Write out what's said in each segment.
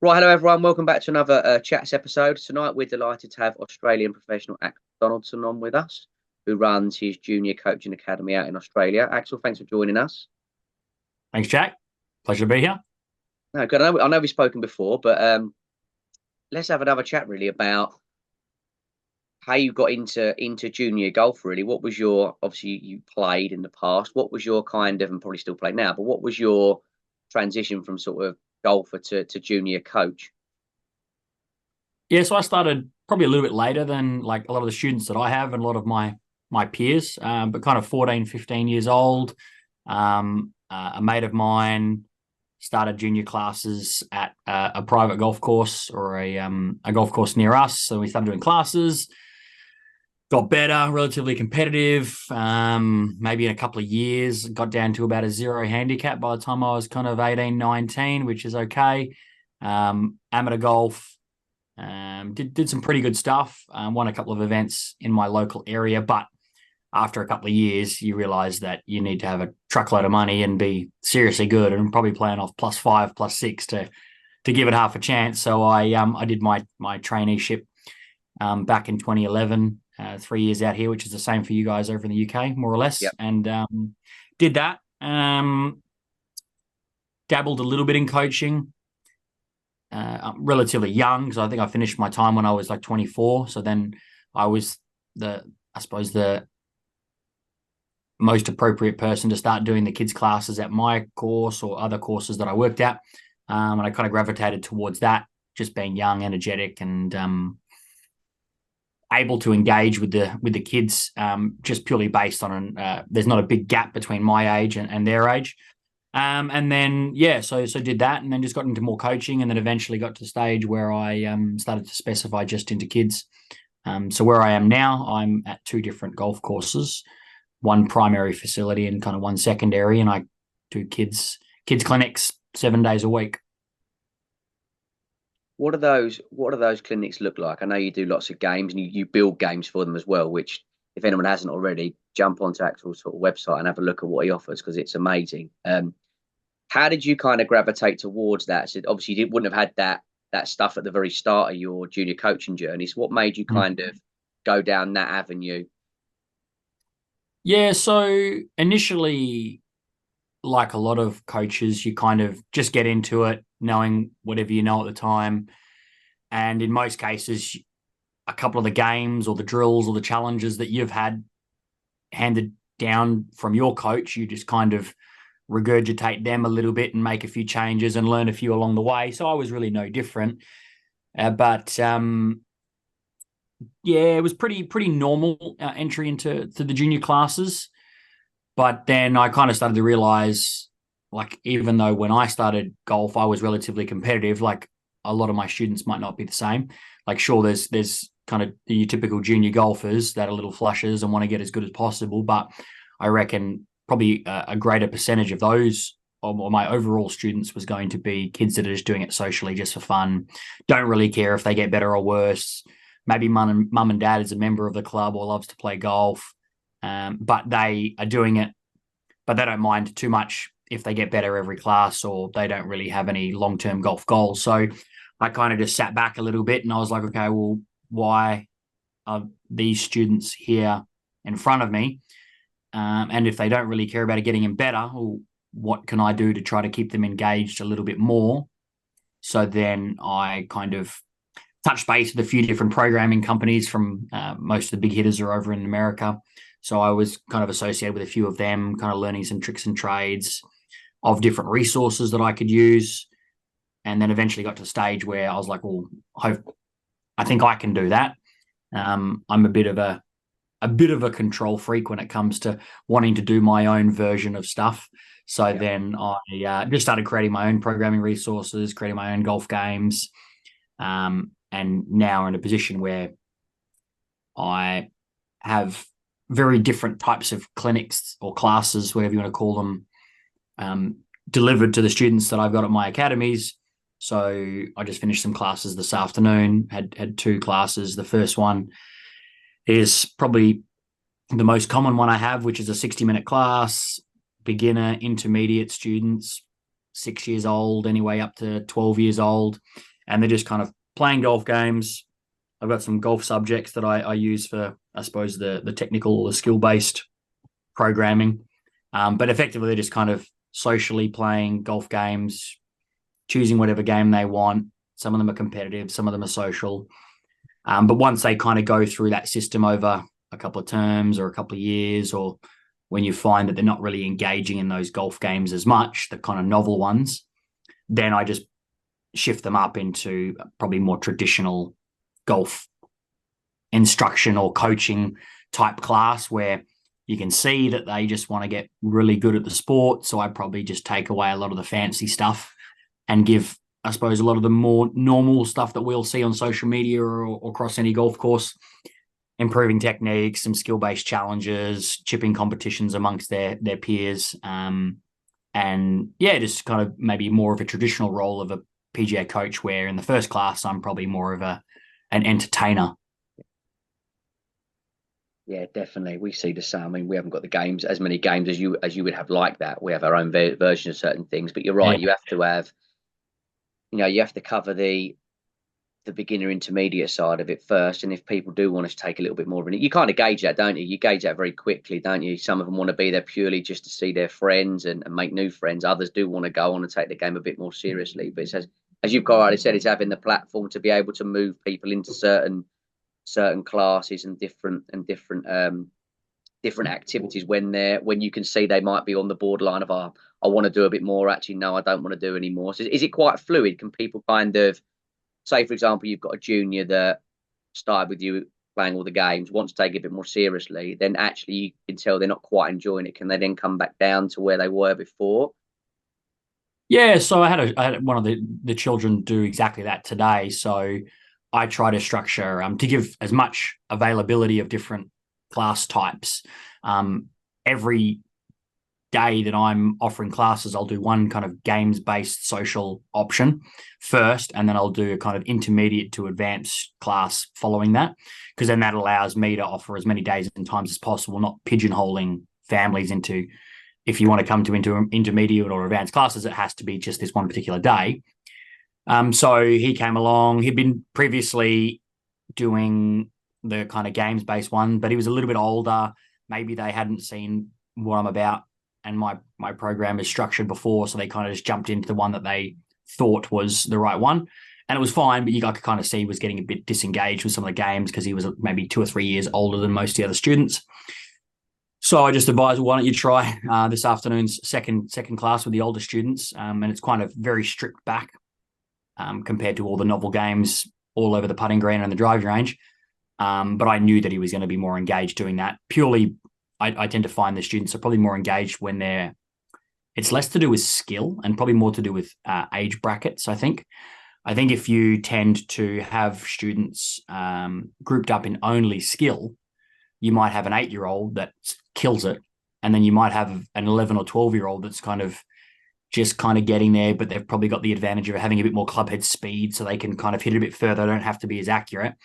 Right, hello everyone. Welcome back to another Chats episode. Tonight we're delighted to have Australian professional Axel Donaldson on with us, who runs his junior coaching academy out in Australia. Axel, thanks for joining us. Thanks, Jack. Pleasure to be here. No, good. I know we've spoken before, but let's have another chat really about how you got into junior golf. Really, what was your obviously you played in the past. What was your kind of and probably still play now, but what was your transition from sort of golfer to junior coach? Yeah, so I started probably a little bit later than like a lot of the students that I have and a lot of my peers, but kind of 14, 15 years old. A mate of mine started junior classes at a private golf course or a golf course near us. So we started doing classes, got better, relatively competitive. Maybe in a couple of years, got down to about a zero handicap by the time I was kind of 18, 19, which is okay. Amateur golf. Did some pretty good stuff. Won a couple of events in my local area, but after a couple of years, you realize that you need to have a truckload of money and be seriously good, and probably playing off +5, +6 to give it half a chance. So I did my traineeship back in 2011, 3 years out here, which is the same for you guys over in the UK, more or less, Yep. and did that. Dabbled a little bit in coaching. I'm relatively young, so I think I finished my time when I was like 24. So then I was I suppose the most appropriate person to start doing the kids' classes at my course or other courses that I worked at. And I kind of gravitated towards that, just being young, energetic, and able to engage with the kids, just purely based on there's not a big gap between my age and their age. And then so did that, and then just got into more coaching, and then eventually got to the stage where I started to specify just into kids. So where I am now, I'm at two different golf courses, one primary facility and kind of one secondary, and I do kids clinics 7 days a week. What do those clinics look like? I know you do lots of games and you build games for them as well, which if anyone hasn't already, jump onto Axel's sort of website and have a look at what he offers because it's amazing. How did you kind of gravitate towards that? So obviously you wouldn't have had that stuff at the very start of your junior coaching journey. So what made you kind of go down that avenue? Yeah, so initially, like a lot of coaches, you kind of just get into it knowing whatever you know at the time. And in most cases, a couple of the games or the drills or the challenges that you've had handed down from your coach, you just kind of regurgitate them a little bit and make a few changes and learn a few along the way. So I was really no different. But yeah, it was pretty normal entry into the junior classes. But then I kind of started to realize, like, even though when I started golf, I was relatively competitive, like a lot of my students might not be the same. Like, sure, there's kind of the typical junior golfers that are little flushes and want to get as good as possible. But I reckon probably a greater percentage of those or my overall students was going to be kids that are just doing it socially, just for fun, don't really care if they get better or worse. Maybe mum and dad is a member of the club or loves to play golf, but they are doing it, but they don't mind too much if they get better every class, or they don't really have any long-term golf goals. So I kind of just sat back a little bit and I was like, okay, well, why are these students here in front of me? And if they don't really care about getting them better, well, what can I do to try to keep them engaged a little bit more? So then I kind of touched base with a few different programming companies from most of the big hitters are over in America. So I was kind of associated with a few of them, kind of learning some tricks and trades of different resources that I could use. And then eventually got to a stage where I was like, well, I think I can do that. I'm a bit of a control freak when it comes to wanting to do my own version of stuff. So Yeah. then I just started creating my own programming resources, creating my own golf games, and now in a position where I have very different types of clinics or classes, whatever you want to call them, delivered to the students that I've got at my academies. So I just finished some classes this afternoon, had two classes. The first one is probably the most common one I have, which is a 60-minute class, beginner, intermediate students, 6 years old, anyway, up to 12 years old. and they're just kind of playing golf games. I've got some golf subjects that I use for, I suppose, the technical or the skill-based programming. But effectively, they're just kind of socially playing golf games, choosing whatever game they want. Some of them are competitive, some of them are social. But once they kind of go through that system over a couple of terms or a couple of years, or when you find that they're not really engaging in those golf games as much, the kind of novel ones, then I just shift them up into probably more traditional golf instruction or coaching type class where you can see that they just want to get really good at the sport. So I probably just take away a lot of the fancy stuff and give, I suppose, a lot of the more normal stuff that we'll see on social media or across any golf course, improving techniques, some skill-based challenges, chipping competitions amongst their peers. And yeah, just kind of maybe more of a traditional role of a PGA coach, where in the first class, I'm probably more of an entertainer. Yeah, definitely. We see the same. I mean, we haven't got the games, as many games as you would have like that. We have our own version of certain things, but you're right. Yeah. You have to have, you have to cover the beginner intermediate side of it first. And if people do want to take a little bit more of it, you kind of gauge that, don't you? You gauge that very quickly, don't you? Some of them want to be there purely just to see their friends and make new friends. Others do want to go on and take the game a bit more seriously. But it's as you've already said, it's having the platform to be able to move people into certain classes and different activities when you can see they might be on the borderline of, I want to do a bit more, actually no, I don't want to do anymore. So is it quite fluid? Can people kind of say, for example, you've got a junior that started with you playing all the games, wants to take it a bit more seriously, then actually you can tell they're not quite enjoying it. Can they then come back down to where they were before? Yeah, so I had one of the children do exactly that today. So I try to structure to give as much availability of different class types. Every day that I'm offering classes, I'll do one kind of games-based social option first, and then I'll do a kind of intermediate to advanced class following that, because then that allows me to offer as many days and times as possible, not pigeonholing families into, if you want to come to into intermediate or advanced classes, it has to be just this one particular day. So he came along. He'd been previously doing the kind of games-based one, but he was a little bit older. Maybe they hadn't seen what I'm about and my program is structured before, so they kind of just jumped into the one that they thought was the right one. And it was fine, but you could kind of see he was getting a bit disengaged with some of the games because he was maybe 2 or 3 years older than most of the other students. So I just advised, why don't you try this afternoon's second class with the older students? And it's kind of very stripped back compared to all the novel games all over the putting green and the driving range. But I knew that he was going to be more engaged doing that. Purely, I tend to find the students are probably more engaged when it's less to do with skill and probably more to do with age brackets, I think. I think if you tend to have students grouped up in only skill, you might have an 8-year-old that kills it, and then you might have an 11 or 12-year-old that's kind of getting there, but they've probably got the advantage of having a bit more clubhead speed, so they can kind of hit it a bit further. They don't have to be as accurate.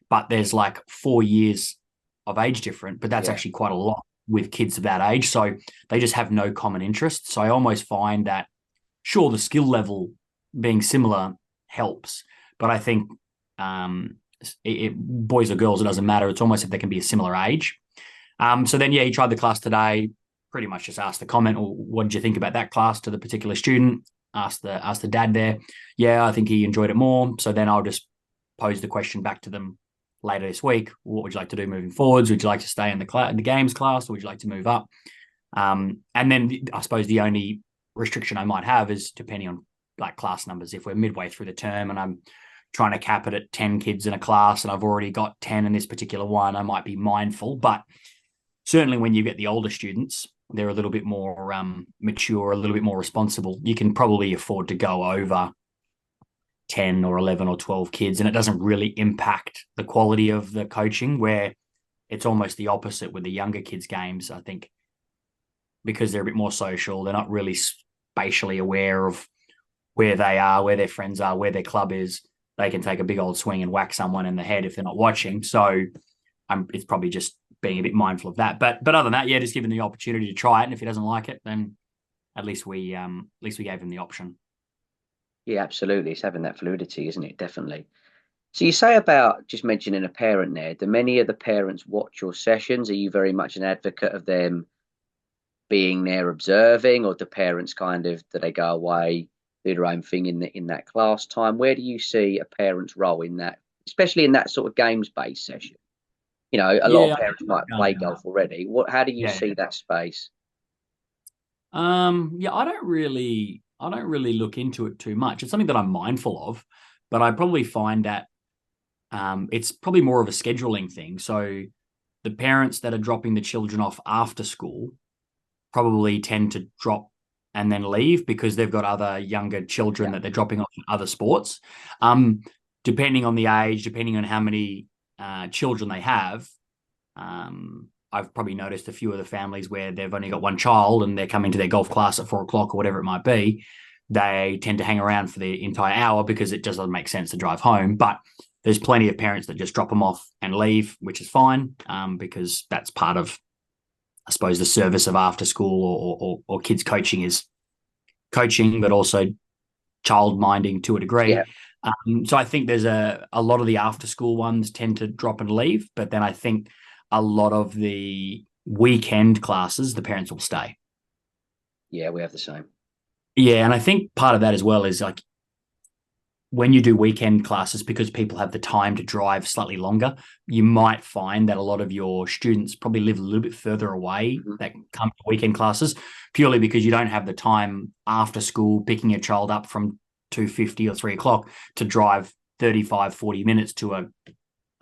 But there's like 4 years of age different, but that's actually quite a lot with kids of that age. So they just have no common interest. So I almost find that, sure, the skill level being similar helps, but I think boys or girls, it doesn't matter. It's almost if they can be a similar age. So then, he tried the class today. Pretty much just asked the comment, or what did you think about that class, to the particular student? Asked the dad there. Yeah, I think he enjoyed it more. So then I'll just pose the question back to them later this week. What would you like to do moving forwards? Would you like to stay in the games class, or would you like to move up? And then I suppose the only restriction I might have is depending on like class numbers. If we're midway through the term and I'm trying to cap it at 10 kids in a class and I've already got 10 in this particular one, I might be mindful. But certainly when you get the older students, they're a little bit more mature, a little bit more responsible. You can probably afford to go over 10 or 11 or 12 kids, and it doesn't really impact the quality of the coaching, where it's almost the opposite with the younger kids' games. I think because they're a bit more social, they're not really spatially aware of where they are, where their friends are, where their club is. They can take a big old swing and whack someone in the head if they're not watching. So it's probably just being a bit mindful of that. But other than that, just give him the opportunity to try it. And if he doesn't like it, then at least we gave him the option. Yeah, absolutely. It's having that fluidity, isn't it? Definitely. So you say about just mentioning a parent there. Do many of the parents watch your sessions? Are you very much an advocate of them being there observing, or do parents kind of do they go away, do their own thing in that class time? Where do you see a parent's role in that, especially in that sort of games based session? You know, a lot of Yeah, parents might play golf already. What? How do you yeah. see that space? Yeah, I don't really look into it too much. It's something that I'm mindful of, but I probably find that it's probably more of a scheduling thing. So the parents that are dropping the children off after school probably tend to drop and then leave because they've got other younger children Yeah, that they're dropping off in other sports. Um, Depending on the age, depending on how many children they have, I've probably noticed a few of the families where they've only got one child and they're coming to their golf class at 4 o'clock or whatever it might be. They tend to hang around for the entire hour because it just doesn't make sense to drive home. But there's plenty of parents that just drop them off and leave, which is fine because that's part of, I suppose, the service of after school or kids coaching is coaching, but also child minding to a yeah, degree. So I think there's a lot of the after school ones tend to drop and leave, but then I think a lot of the weekend classes, the parents will stay. yeah. We have the same. Yeah, and I think part of that as well is like when you do weekend classes, because people have the time to drive slightly longer, you might find that a lot of your students probably live a little bit further away Mhm. that come to weekend classes purely because you don't have the time after school picking your child up from 2:50 or 3 o'clock to drive 35, 40 minutes to a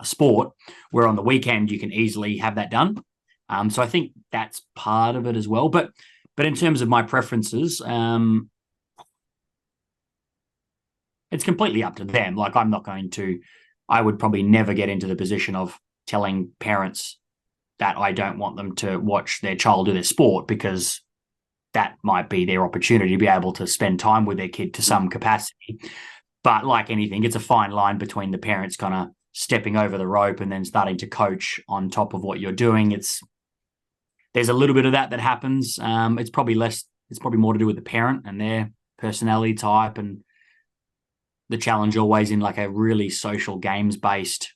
sport, where on the weekend you can easily have that done. So I think that's part of it as well. But in terms of my preferences, it's completely up to them. Like I'm not going to, I would probably never get into the position of telling parents that I don't want them to watch their child do their sport because that might be their opportunity to be able to spend time with their kid to some capacity. But like anything, it's a fine line between the parents kind of stepping over the rope and then starting to coach on top of what you're doing. There's a little bit of that happens. It's probably less. It's probably more to do with the parent and their personality type and the challenge always in like a really social games based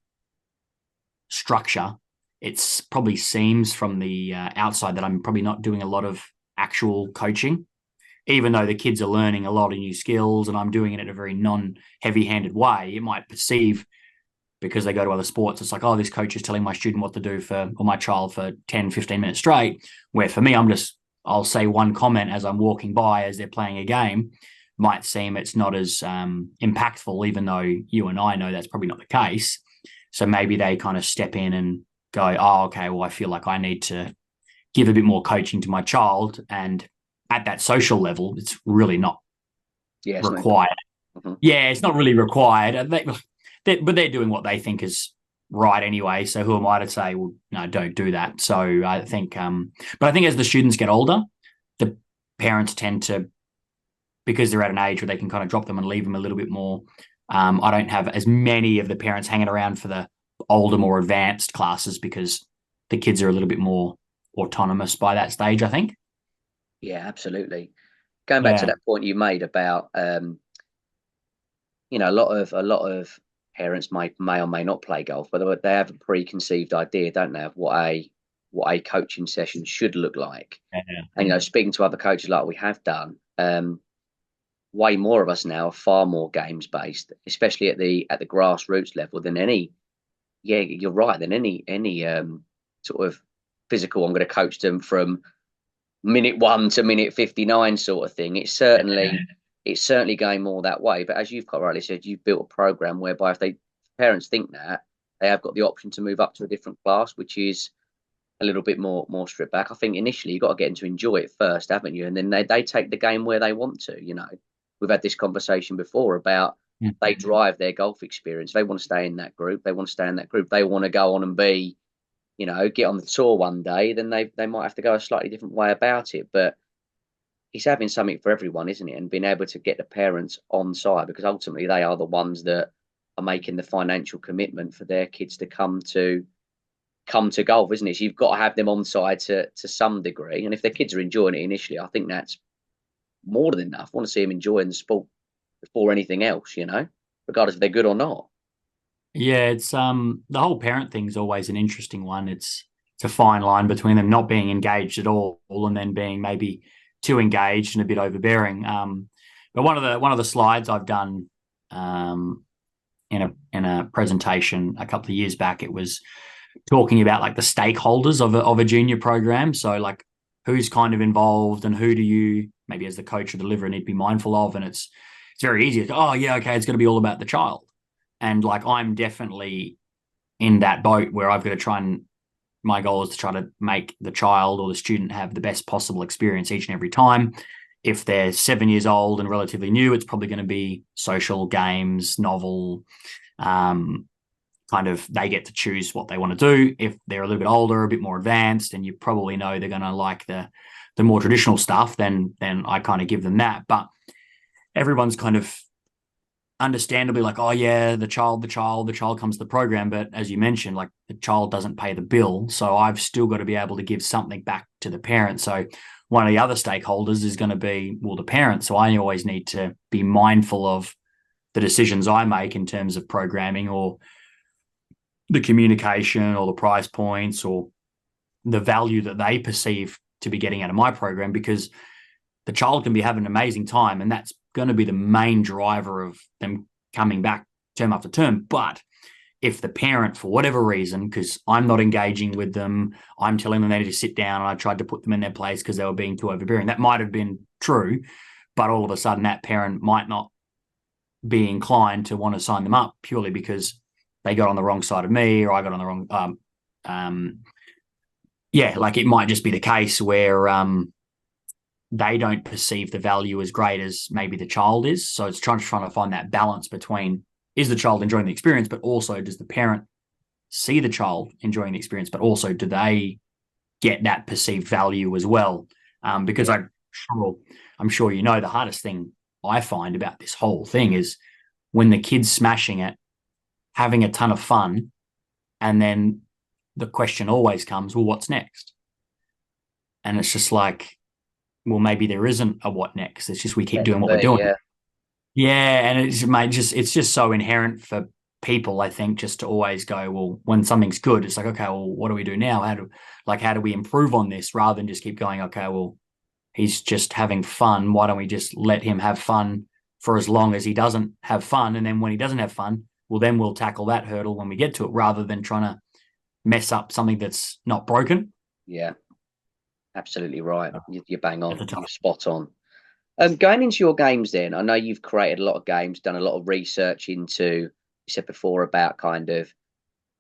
structure. It's probably seems from the outside that I'm probably not doing a lot of actual coaching, even though the kids are learning a lot of new skills and I'm doing it in a very non heavy handed way. It might perceive because they go to other sports, it's like, oh, this coach is telling my student what to do for, or my child for 10, 15 minutes straight. Where for me, I'll say one comment as I'm walking by as they're playing a game. Might seem it's not as impactful, even though you and I know that's probably not the case. So maybe they kind of step in and go, oh, okay, well, I feel like I need to give a bit more coaching to my child. And at that social level, it's really not Yeah, it's not important. required. Mhm. Yeah, it's not really required. But they're doing what they think is right anyway. So who am I to say, well, no, don't do that? So I think, but I think as the students get older, the parents tend to, because they're at an age where they can kind of drop them and leave them a little bit more. I don't have as many of the parents hanging around for the older, more advanced classes because the kids are a little bit more autonomous by that stage, I think. Yeah, absolutely. Going back to Yeah. that point you made about a lot of parents may or may not play golf, but they have a preconceived idea, don't they, of what a coaching session should look like. Yeah. And speaking to other coaches like we have done, way more of us now are far more games based, especially at the grassroots level than any. Yeah, you're right. Than any sort of physical. I'm going to coach them from minute one to minute 59 sort of thing. It's certainly going more that way. But as you've quite rightly said, you've built a program whereby if they parents think that they have got the option to move up to a different class, which is a little bit more stripped back. I think initially you've got to get them to enjoy it first, haven't you? And then they take the game where they want to. We've had this conversation before about they drive their golf experience. They want to stay in that group. They want to stay in that group. They want to go on and be, get on the tour one day. Then they might have to go a slightly different way about it. But it's having something for everyone, isn't it? And being able to get the parents on side because ultimately they are the ones that are making the financial commitment for their kids to come to golf, isn't it? So you've got to have them on side to some degree. And if their kids are enjoying it initially, I think that's more than enough. I want to see them enjoying the sport. before anything else, regardless if they're good or not. Yeah, it's the whole parent thing's always an interesting one. It's a fine line between them not being engaged at all and then being maybe too engaged and a bit overbearing. But one of the slides I've done in a presentation a couple of years back, it was talking about like the stakeholders of a junior program. So like who's kind of involved and who do you maybe as the coach or deliverer need to be mindful of. And it's very easy. Oh yeah, okay, it's going to be all about the child. And like I'm definitely in that boat where I've got to try and my goal is to try to make the child or the student have the best possible experience each and every time. If they're 7 years old and relatively new, it's probably going to be social games, novel, kind of they get to choose what they want to do. If they're a little bit older, a bit more advanced, and you probably know they're going to like the more traditional stuff, then I kind of give them that. But everyone's kind of understandably like, oh yeah, the child comes to the program. But as you mentioned, like the child doesn't pay the bill. So I've still got to be able to give something back to the parent. So one of the other stakeholders is going to be, well, the parent. So I always need to be mindful of the decisions I make in terms of programming or the communication or the price points or the value that they perceive to be getting out of my program, because the child can be having an amazing time and that's going to be the main driver of them coming back term after term. But if the parent, for whatever reason, because I'm not engaging with them, I'm telling them they need to sit down and I tried to put them in their place because they were being too overbearing, that might have been true, but all of a sudden that parent might not be inclined to want to sign them up purely because they got on the wrong side of me or I got on the wrong like it might just be the case where they don't perceive the value as great as maybe the child is. So it's trying to find that balance between, is the child enjoying the experience, but also does the parent see the child enjoying the experience, but also do they get that perceived value as well? Because I'm sure the hardest thing I find about this whole thing is when the kid's smashing it, having a ton of fun, and then the question always comes, well, what's next? And it's just like, well, maybe there isn't a what next. It's just we keep doing what we're doing. Yeah, and it's just so inherent for people, I think, just to always go, well, when something's good, it's like, okay, well, what do we do now? How do we improve on this rather than just keep going, okay, well, he's just having fun. Why don't we just let him have fun for as long as he doesn't have fun? And then when he doesn't have fun, well, then we'll tackle that hurdle when we get to it rather than trying to mess up something that's not broken. Yeah, absolutely right. You're bang on. You're spot on. Going into your games then, I know you've created a lot of games, done a lot of research into, you said before about kind of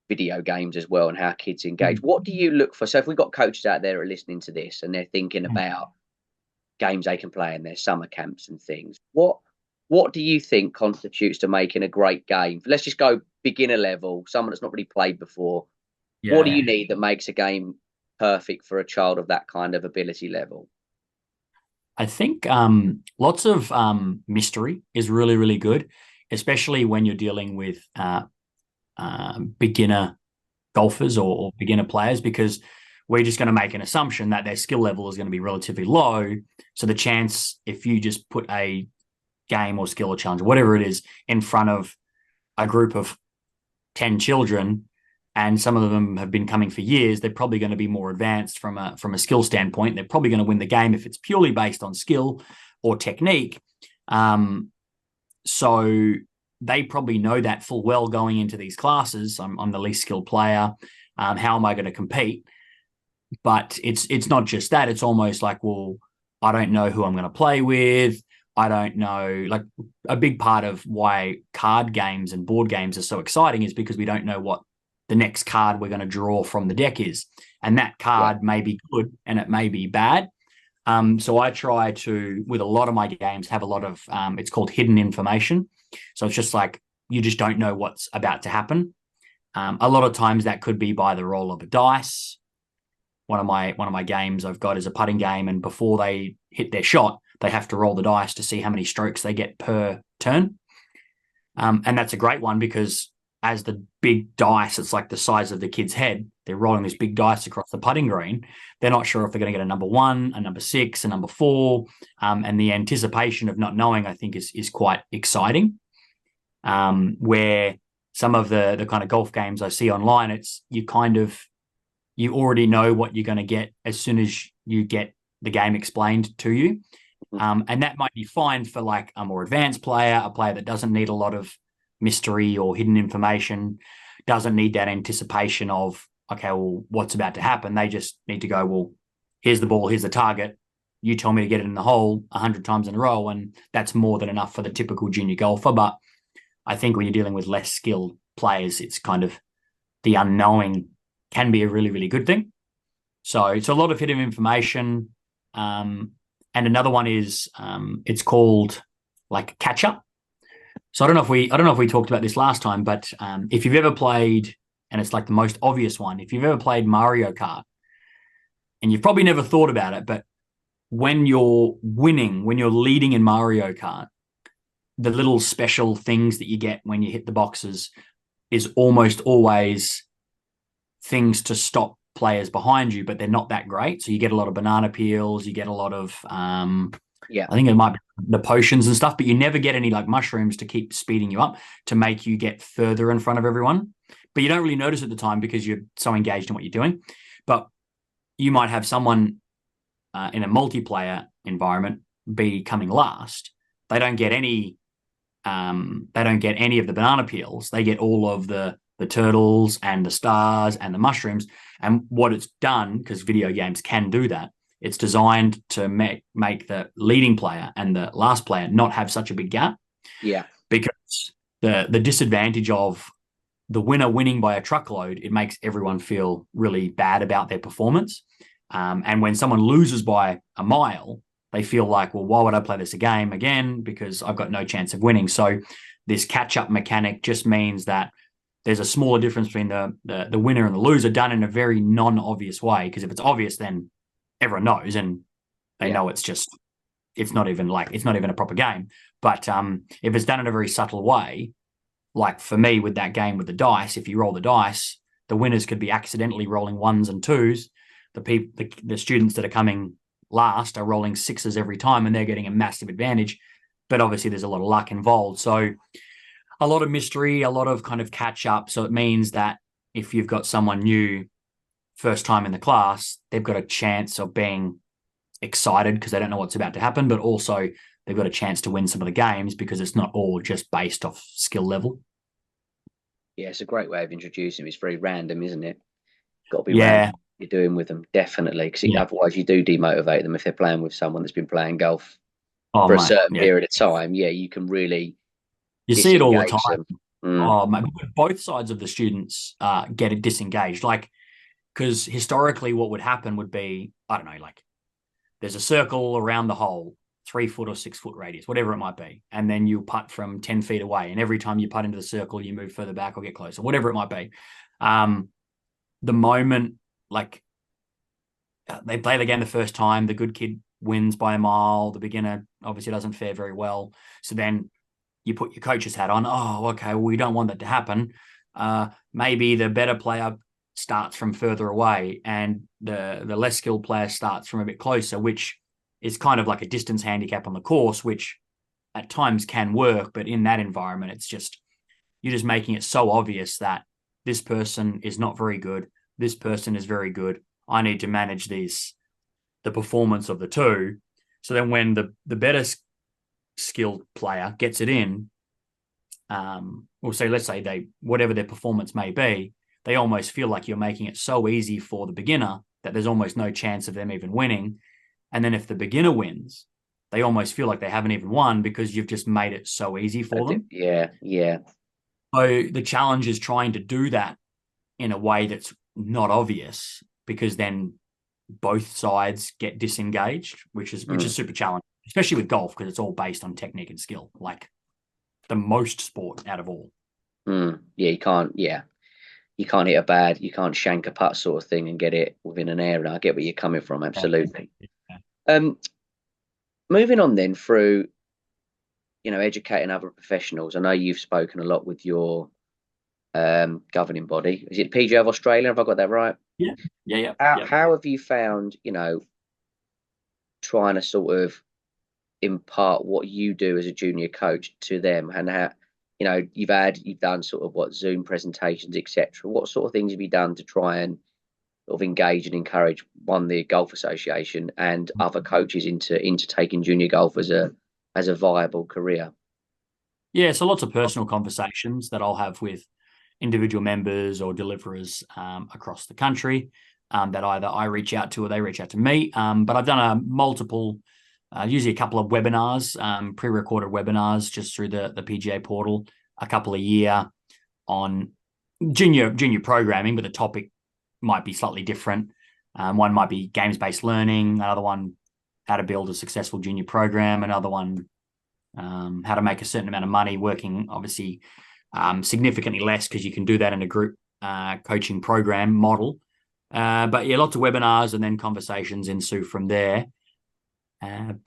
video games as well and how kids engage. What do you look for? So if we've got coaches out there who are listening to this and they're thinking about games they can play in their summer camps and things, what do you think constitutes to making a great game? Let's just go beginner level, someone that's not really played before. What do you need that makes a game perfect for a child of that kind of ability level? I think lots of mystery is really, really good, especially when you're dealing with beginner golfers or beginner players, because we're just going to make an assumption that their skill level is going to be relatively low. So the chance, if you just put a game or skill or challenge, or whatever it is, in front of a group of 10 children, and some of them have been coming for years, they're probably going to be more advanced from a skill standpoint. They're probably going to win the game if it's purely based on skill or technique. So they probably know that full well going into these classes. I'm the least skilled player. How am I going to compete? But it's not just that. It's almost like, well, I don't know who I'm going to play with. I don't know. Like a big part of why card games and board games are so exciting is because we don't know what the next card we're going to draw from the deck is. And that card may be good and it may be bad. So I try to, with a lot of my games, have a lot of, it's called hidden information. So it's just like, you just don't know what's about to happen. A lot of times that could be by the roll of a dice. One of my games I've got is a putting game, and before they hit their shot, they have to roll the dice to see how many strokes they get per turn. And that's a great one because as the big dice, it's like the size of the kid's head. They're rolling this big dice across the putting green. They're not sure if they're going to get a number one, a number six, a number four. And the anticipation of not knowing, I think, is quite exciting. Where some of the kind of golf games I see online, it's you already know what you're going to get as soon as you get the game explained to you. And that might be fine for like a more advanced player, a player that doesn't need a lot of mystery or hidden information, doesn't need that anticipation of, okay, well, what's about to happen? They just need to go, well, here's the ball, here's the target. You tell me to get it in the hole 100 times in a row. And that's more than enough for the typical junior golfer. But I think when you're dealing with less skilled players, it's kind of the unknowing can be a really, really good thing. So it's a lot of hidden information. And another one is it's called like catch up. So I don't know if we talked about this last time, but if you've ever played, and it's like the most obvious one, if you've ever played Mario Kart, and you've probably never thought about it, but when you're winning, when you're leading in Mario Kart, the little special things that you get when you hit the boxes is almost always things to stop players behind you, but they're not that great. So you get a lot of banana peels, you get a lot of I think it might be the potions and stuff, but you never get any like mushrooms to keep speeding you up to make you get further in front of everyone. But you don't really notice at the time because you're so engaged in what you're doing. But you might have someone in a multiplayer environment be coming last. They don't get any of the banana peels. They get all of the turtles and the stars and the mushrooms. And what it's done, because video games can do that, it's designed to make the leading player and the last player not have such a big gap. Yeah. Because the disadvantage of the winner winning by a truckload, it makes everyone feel really bad about their performance. And when someone loses by a mile, they feel like, well, why would I play this game again? Because I've got no chance of winning. So this catch-up mechanic just means that there's a smaller difference between the winner and the loser done in a very non-obvious way. Because if it's obvious, then everyone knows and they know it's not even a proper game. But if it's done in a very subtle way, like for me with that game with the dice, if you roll the dice, the winners could be accidentally rolling ones and twos. The students that are coming last are rolling sixes every time and they're getting a massive advantage. But obviously there's a lot of luck involved. So a lot of mystery, a lot of kind of catch up. So it means that if you've got someone new first time in the class, they've got a chance of being excited because they don't know what's about to happen, but also they've got a chance to win some of the games because it's not all just based off skill level. Yeah, it's a great way of introducing them. It's very random, isn't it? Got to be random what you're doing with them, definitely, because otherwise you do demotivate them if they're playing with someone that's been playing golf for a certain period of time. Yeah, you can really see it all the time. Oh, man, both sides of the students get it disengaged. Like, because historically what would happen would be, I don't know, like there's a circle around the hole, 3 foot or 6 foot radius, whatever it might be. And then you putt from 10 feet away. And every time you putt into the circle, you move further back or get closer, whatever it might be. The moment, like, they play the game the first time, the good kid wins by a mile. The beginner obviously doesn't fare very well. So then you put your coach's hat on. Oh, okay, well, we don't want that to happen. Maybe the better player starts from further away and the less skilled player starts from a bit closer, which is kind of like a distance handicap on the course, which at times can work. But in that environment, it's just, you're just making it so obvious that this person is not very good. This person is very good. I need to manage the performance of the two. So then when the better skilled player gets it in, let's say whatever their performance may be, they almost feel like you're making it so easy for the beginner that there's almost no chance of them even winning. And then if the beginner wins, they almost feel like they haven't even won because you've just made it so easy for them. Yeah. So the challenge is trying to do that in a way that's not obvious, because then both sides get disengaged, which is super challenging, especially with golf, because it's all based on technique and skill, like the most sport out of all. Yeah, you can't hit you can't shank a putt sort of thing and get it within an area. I get where you're coming from, absolutely. Yeah. Moving on then through, educating other professionals. I know you've spoken a lot with your governing body. Is it PGA of Australia? Have I got that right? Yeah, yeah, yeah, How yeah. how have you found, trying to sort of impart what you do as a junior coach to them, and how, you've done sort of what Zoom presentations, etc. What sort of things have you done to try and sort of engage and encourage the Golf Association and other coaches into taking junior golf as a viable career? Yeah, so lots of personal conversations that I'll have with individual members or deliverers across the country that either I reach out to or they reach out to me. But I've done usually a couple of webinars, pre-recorded webinars just through the PGA portal, a couple a year on junior programming, but the topic might be slightly different. One might be games-based learning, another one how to build a successful junior program, another one how to make a certain amount of money working, obviously significantly less because you can do that in a group coaching program model. But yeah, lots of webinars and then conversations ensue from there. And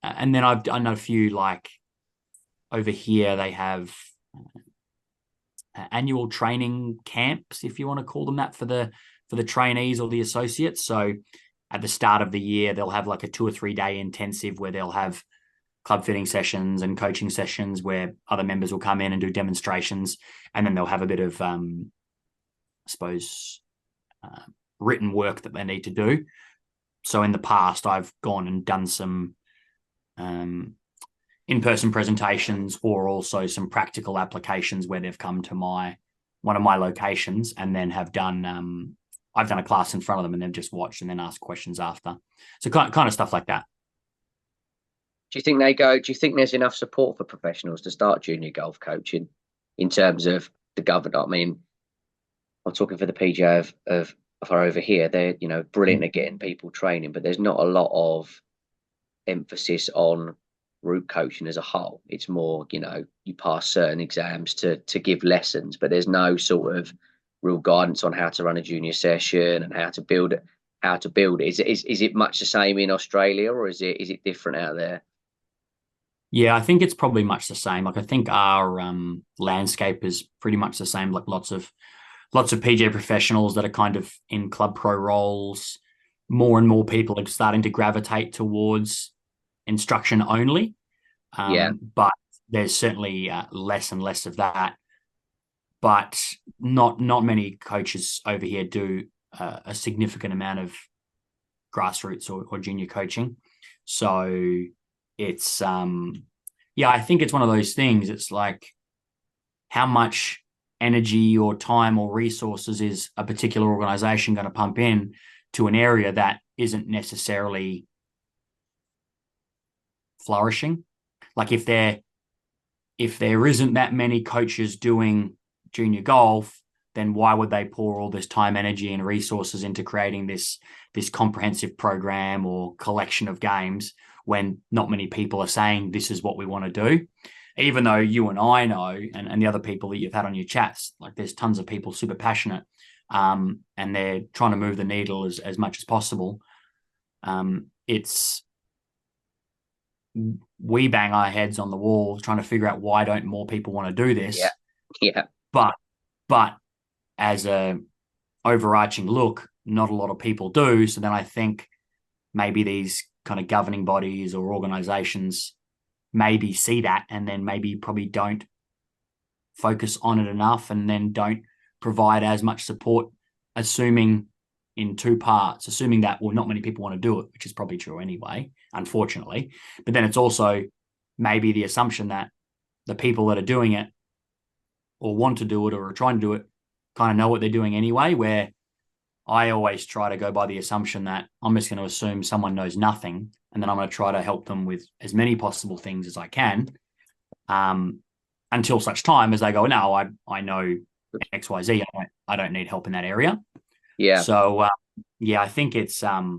then I've done a few, like over here they have annual training camps, if you want to call them that, for the trainees or the associates. So at the start of the year, they'll have like a 2 or 3 day intensive where they'll have club fitting sessions and coaching sessions where other members will come in and do demonstrations, and then they'll have a bit of, I suppose, written work that they need to do. So in the past, I've gone and done some in-person presentations or also some practical applications where they've come to one of my locations and then have done, I've done a class in front of them and they've just watched and then asked questions after. So kind of stuff like that. Do you think there's enough support for professionals to start junior golf coaching in terms of the governor? I mean, I'm talking for the PGA of over here. They're, brilliant at getting people training, but there's not a lot of emphasis on group coaching as a whole. It's more, you pass certain exams to give lessons, but there's no sort of real guidance on how to run a junior session and how to build it. Is it much the same in Australia, or is it different out there? Yeah, I think it's probably much the same. Like I think our landscape is pretty much the same. Like lots of PGA professionals that are kind of in club pro roles. More and more people are starting to gravitate towards instruction only. Yeah, But there's certainly less and less of that. But not many coaches over here do a significant amount of grassroots or junior coaching. So it's yeah, I think it's one of those things. It's like how much energy or time or resources is a particular organization going to pump in to an area that isn't necessarily flourishing. Like if there isn't that many coaches doing junior golf, then why would they pour all this time, energy, and resources into creating this comprehensive program or collection of games when not many people are saying this is what we want to do? Even though you and I know, and the other people that you've had on your chats, like there's tons of people super passionate, and they're trying to move the needle as much as possible. It's we bang our heads on the wall trying to figure out why don't more people want to do yeah, this. yeah, But as a overarching look, not a lot of people do. So then I think maybe these kind of governing bodies or organizations maybe see that and then maybe probably don't focus on it enough and then don't provide as much support, assuming in two parts, assuming that, well, not many people want to do it, which is probably true anyway, unfortunately. But then it's also maybe the assumption that the people that are doing it or want to do it or are trying to do it kind of know what they're doing anyway, where I always try to go by the assumption that I'm just going to assume someone knows nothing, and then I'm going to try to help them with as many possible things as I can, until such time as they go, no, I know X, Y, Z. I don't need help in that area. yeah. So yeah, I think it's not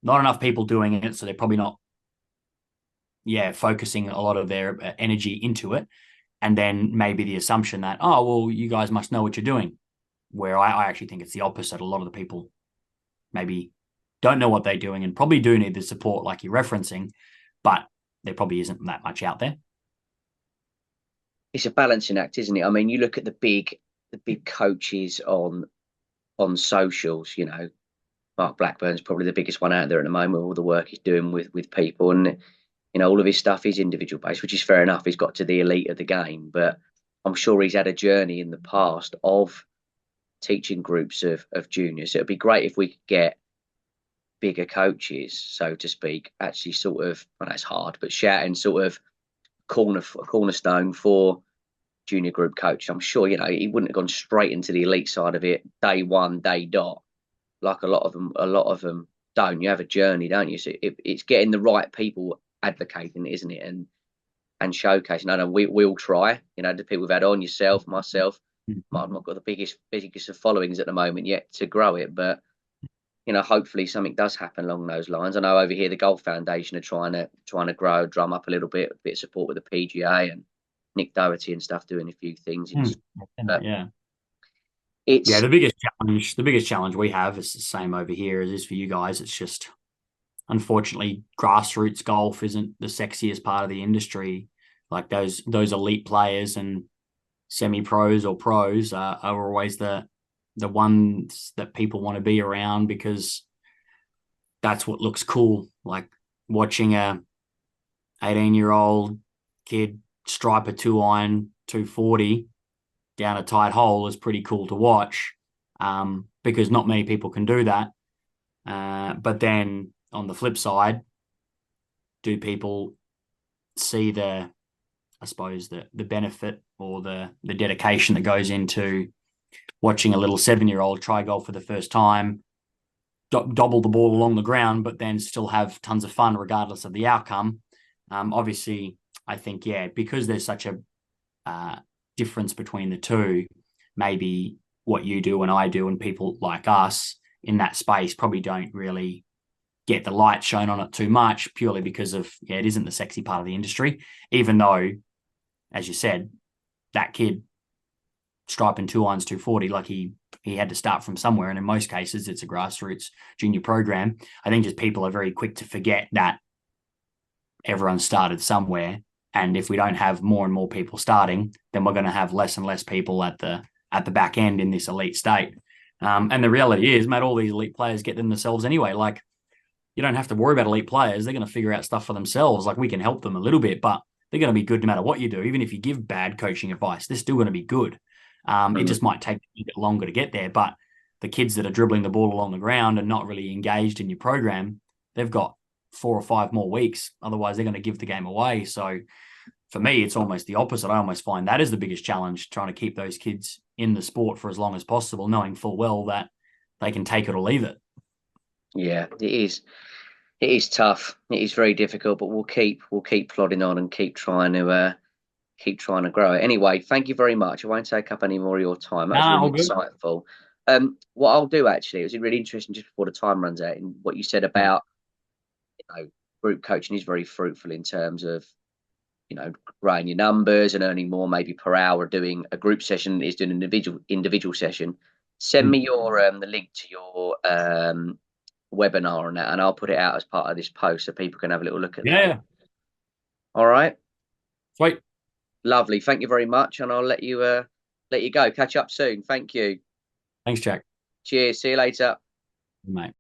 enough people doing it, so they're probably not focusing a lot of their energy into it. And then maybe the assumption that, oh, well, you guys must know what you're doing, where I actually think it's the opposite. A lot of the people maybe don't know what they're doing and probably do need the support like you're referencing, but there probably isn't that much out there. it's a balancing act, isn't it? I mean, you look at the big coaches on socials. Mark Blackburn's probably the biggest one out there at the moment. All the work he's doing with people, and all of his stuff is individual based, which is fair enough. He's got to the elite of the game, but I'm sure he's had a journey in the past of teaching groups of juniors. So it'd be great if we could get bigger coaches, so to speak, actually sort of, well, that's hard, but shouting sort of cornerstone for junior group coach. I'm sure, he wouldn't have gone straight into the elite side of it day one, day dot, like a lot of them don't. You have a journey, don't you? So it's getting the right people advocating, isn't it? And showcasing. I know we all try, the people we've had on, yourself, myself. I've not got the biggest of followings at the moment yet to grow it, but hopefully something does happen along those lines. I know over here the Golf Foundation are trying to grow, drum up a little bit, a bit of support with the PGA and Nick Doherty and stuff doing a few things. Yeah. Yeah, It's the biggest challenge we have is the same over here as is for you guys. It's just unfortunately grassroots golf isn't the sexiest part of the industry. Like those elite players and semi-pros or pros are always the ones that people want to be around because that's what looks cool. Like watching a 18-year-old kid stripe a 2-iron 240 down a tight hole is pretty cool to watch, because not many people can do that. But then on the flip side, do people see I suppose the benefit or the dedication that goes into watching a little 7-year-old try golf for the first time, dobble the ball along the ground, but then still have tons of fun regardless of the outcome? Obviously, I think, yeah, because there's such a difference between the two, maybe what you do and I do and people like us in that space probably don't really get the light shown on it too much, purely because of, it isn't the sexy part of the industry, even though, as you said, that kid striping 2-irons 240, like he had to start from somewhere, and in most cases it's a grassroots junior program. I think just people are very quick to forget that everyone started somewhere, and if we don't have more and more people starting, then we're going to have less and less people at the back end in this elite state. And the reality is, mate, all these elite players get them themselves anyway. Like, you don't have to worry about elite players. They're going to figure out stuff for themselves. Like, we can help them a little bit, but they're going to be good no matter what you do. Even if you give bad coaching advice, they're still going to be good. It just might take a bit longer to get there. But the kids that are dribbling the ball along the ground and not really engaged in your program, they've got 4 or 5 more weeks. Otherwise, they're going to give the game away. So for me, it's almost the opposite. I almost find that is the biggest challenge, trying to keep those kids in the sport for as long as possible, knowing full well that they can take it or leave it. Yeah, it is. It is tough. It is very difficult, but we'll keep plodding on and keep trying to grow it. Anyway, thank you very much. I won't take up any more of your time. That was Nah, really all good. insightful. What I'll do actually, it was really interesting just before the time runs out, and what you said Yeah. about group coaching is very fruitful in terms of growing your numbers and earning more maybe per hour doing a group session is doing an individual session. Send me your the link to your webinar on that, and I'll put it out as part of this post so people can have a little look at that. Yeah. All right. Sweet. Lovely. Thank you very much, and I'll let you go. Catch up soon. Thank you. Thanks, Jack. Cheers. See you later. Mate.